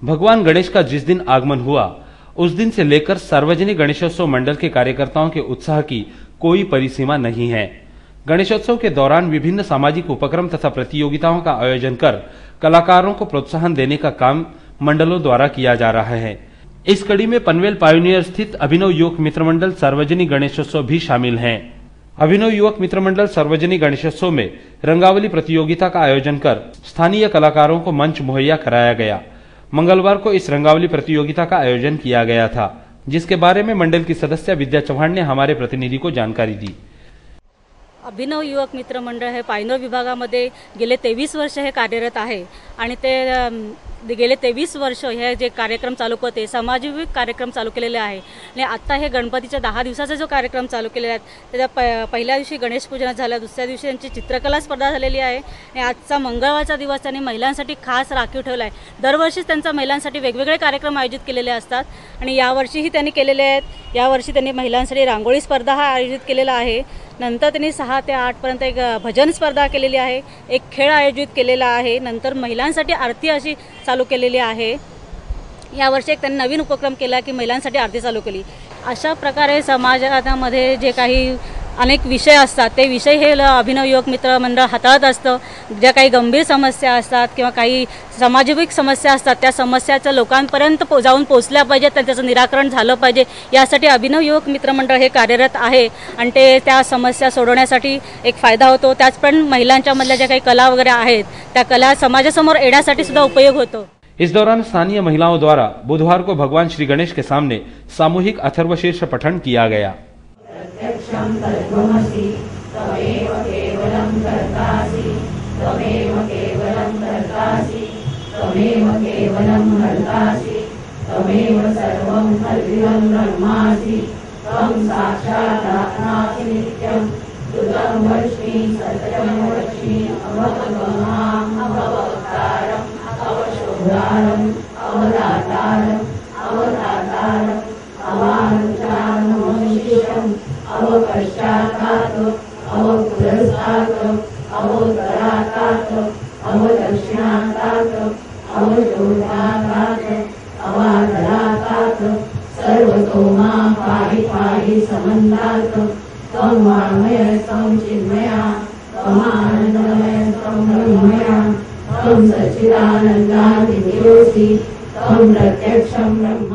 भगवान गणेश का जिस दिन आगमन हुआ उस दिन से लेकर सार्वजनिक गणेशोत्सव मंडल के कार्यकर्ताओं के उत्साह की कोई परिसीमा नहीं है। गणेशोत्सव के दौरान विभिन्न सामाजिक उपक्रम तथा प्रतियोगिताओं का आयोजन कर कलाकारों को प्रोत्साहन देने का काम मंडलों द्वारा किया जा रहा है। इस कड़ी में पनवेल पायोनियर स्थित अभिनव युवक मित्र मंडल सार्वजनिक गणेशोत्सव भी शामिल हैं। अभिनव युवक मित्र मंडल सार्वजनिक गणेशोत्सव में रंगावली प्रतियोगिता का आयोजन कर स्थानीय कलाकारों को मंच मुहैया कराया गया। मंगलवार को इस रंगावली प्रतियोगिता का आयोजन किया गया था, जिसके बारे में मंडल की सदस्य विद्या चव्हाण ने हमारे प्रतिनिधि को जानकारी दी। अभिनव युवक मित्र मंडळ हे पायनोर विभागामध्ये गेले 23 वर्ष हे कार्यरत आहे आणि ते गेले 23 वर्ष हे जे कार्यक्रम चालू करते समाजविक कार्यक्रम चालू केलेले आहे आणि आता हे गणपतीच्या 10 दिवसाचा जो कार्यक्रम चालू केलेला आहे त्याच्या पहिल्या दिवशी गणेश पूजन झालं, दुसऱ्या दिवशी त्यांची चित्रकला स्पर्धा झालेली आहे आणि आजचा मंगळवारचा दिवस त्यांनी महिलांसाठी खास राखीव ठेवला आहे। दरवर्षीच त्यांचा महिलांसाठी वेगवेगळे कार्यक्रम आयोजित केलेले असतात आणि यावर्षीही त्यांनी केलेले आहेत। यावर्षी त्यांनी महिलांसाठी रांगोळी स्पर्धा हा आयोजित केलेला आहे। नंतर त्यांनी 6 ते 8 पर्यंत एक भजन स्पर्धा केलेली आहे, एक खेळ आयोजित केलेला आहे, नंतर महिलांसाठी आरती अशी चालू केलेली आहे। यावर्षी एक त्यांनी नवीन उपक्रम केला की महिलांसाठी आरती चालू केली। अशा प्रकारे समाजामध्ये जे काही अनेक विषय असतात ते विषय हे अभिनव युवक मित्र मंडळ हाताळत असतं। ज्या काही गंभीर समस्या असतात किंवा काही समाजविक समस्या असतात त्या समस्याचं लोकांपर्यंत जाऊन पोहोचल्या पाहिजे, त्याचं निराकरण झालं पाहिजे यासाठी अभिनव युवक मित्र मंडळ हे कार्यरत आहे आणि ते त्या समस्या सोडवण्यासाठी एक फायदा होतो। त्याचप्रमाणे महिलांच्या मधल्या ज्या काही कला वगैरे आहेत त्या कला समाजासमोर येण्यासाठी सुद्धा उपयोग होतो। इस दौरान स्थानीय महिलाओं द्वारा बुधवार को भगवान श्री गणेश के सामने सामूहिक अथर्वशीर्ष पठन किया गया। प्रत्यक्षं तद्वमसि तमेव केवलं कर्तासि तमेव केवलं कर्तासि तमेव केवलं हर्तासि तमेव सर्वं खल्विदं ब्रह्मासि त्वं साक्षादात्मासि नित्यं सुतं वच्मि सत्यं वच्मि अवगमहाम् अवतारम् अवशोधारम् अवदातारम् अवदातारम् अवानुचानमोशिषम् अवपश्चातात् अवपुरस्तात् अवोत्तरातात् अवदक्षिणातात् अवशोधातात् अवाधरातात् सर्वतो मां पाहि पाहि समन्तात् त्वं वाङ्मय त्वं चिन्मया त्वमानन्दमय त्वं ब्रह्मया त्वं सच्चिदानन्दाधिदेवसि त्वं प्रत्यक्षं ब्रह्म।